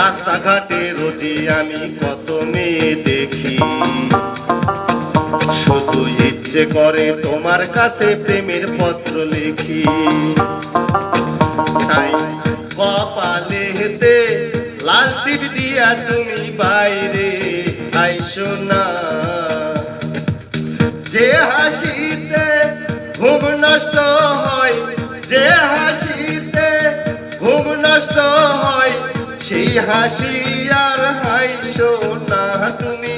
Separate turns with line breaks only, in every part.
রাস্তাঘাটে রোজই আমি কত মেয়ে দেখি, শুধু ইচ্ছে করে তোমার কাছে প্রেমের পত্র লিখি। তাই কপালে হেতে লাল টিপ দিয়া তুমি বাইরে আইসো না। যে হাসিতে ঘুম নষ্ট হয়, যে হাসিতে ঘুম নষ্ট হয়, সেই হাসি আর হাইসো না তুমি,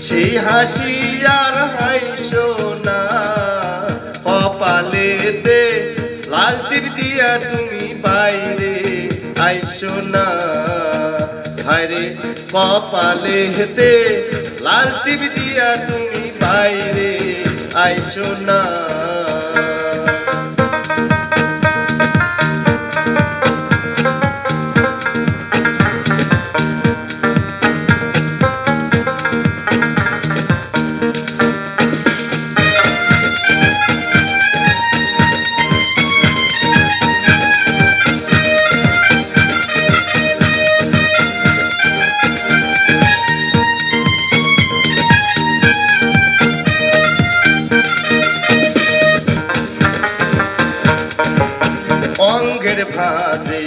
সেই হাসি আর হাইসো না। কপালেতে লাল টিপ দিয়া তুমি বাইরে আইসো না। হায়রে কপালেতে লাল টিপ দিয়া তুমি বাইরে আইসো না। অঙ্গের ভাঁজে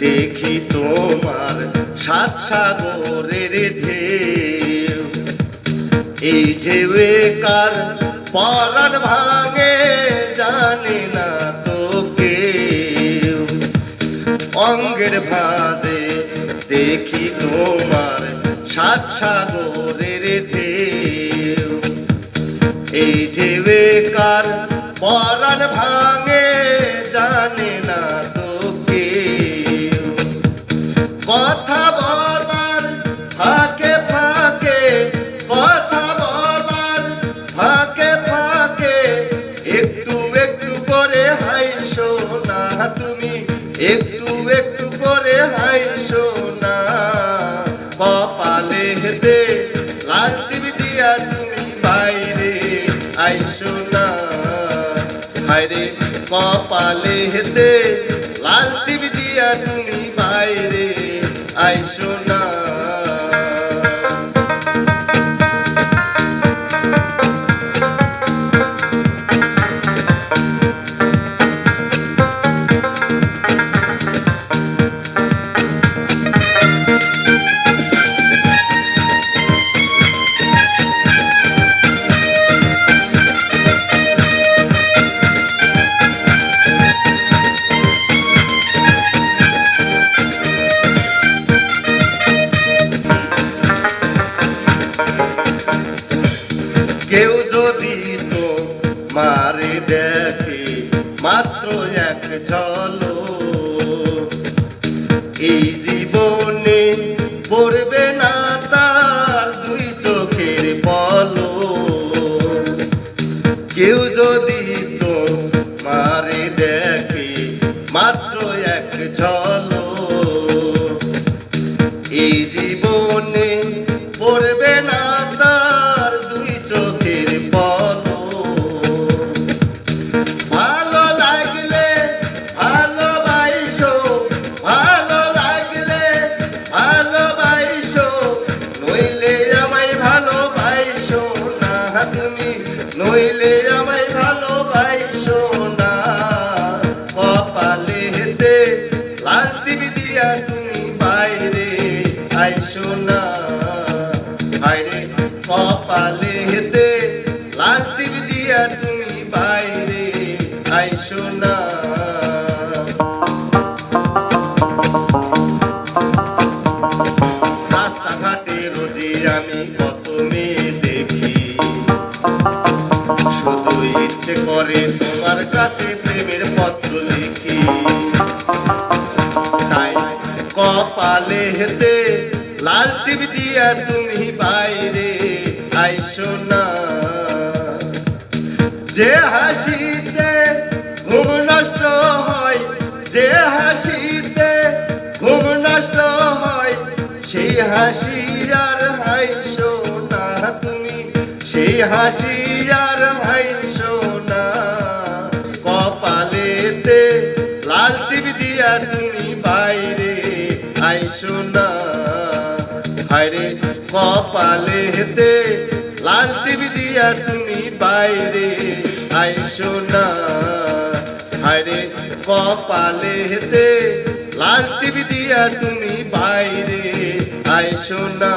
দেখি তোমার সাত সাগরের ঢেউ, এই ঢেউয়ে কার পরাণ ভাঙে জানে না তো কেউ। অঙ্গের ভাঁজে দেখি তোমার সাত সাগরের ঢেউ, এই ঢেউয়ে কার পরাণ ভাঙে জানে না তো কেউ। কথা বলার ফাঁকে ফাঁকে, কথা বলার ফাঁকে ফাঁকে একটু একটু করে হাইসো না তুমি, একটু একটু করে হাইসো না। কপালে হেতে লাল টিপ দিয়া তুমি বাইরে আইসো না। হায়রে কপালে হেতে লাল টিপ দিয়া তুমি বাইরে আইসো না। কেউ যদি তো মারে দেখে মাত্র এক ঝলক, এই জীবনে পড়বে না তার দুই চোখের পলক। কেউ যদি তো মারে দেখে মাত্র এক ঝলক, এই জীবনে পড়বে না তার দুই চোখের পলক। ভালো লাগলে ভালোবাসো, ভালো লাগলে ভালোবাসো, নইলে আমায় ভালোবাসো না তুমি, নইলে আমায় ভালোবাসো না। কপালে হেতে লাল টিপ দিয়া তুমি বাইরে আইসো না। হায়রে কপালে হেতে লাল টিপ দিয়া তুমি বাইরে আইসো না। রাস্তাঘাটে রোজই আমি কত মেয়ে দেখি, শুধু ইচ্ছে করে তোমার কাছে প্রেমের পত্র লিখি। তাই কপালে হেতে লাল টিপ দিয়া তুমি বাইরে আইসো না। যে হাসিতে ঘুম নষ্ট হয়, যে হাসিতে ঘুম নষ্ট হয়, সেই হাসি আর হাইসো না তুমি, সেই হাসি আর হাইসো না। কপালেতে লাল টিপ দিয়া তুমি বাইরে আইসো না। হায়রে কপালে হেতে লাল টিভি দিয়া তুমি বাইরে আইসো না, হায়রে কপালে হেতে লাল টিভি দিয়া তুমি বাইরে আইসো না।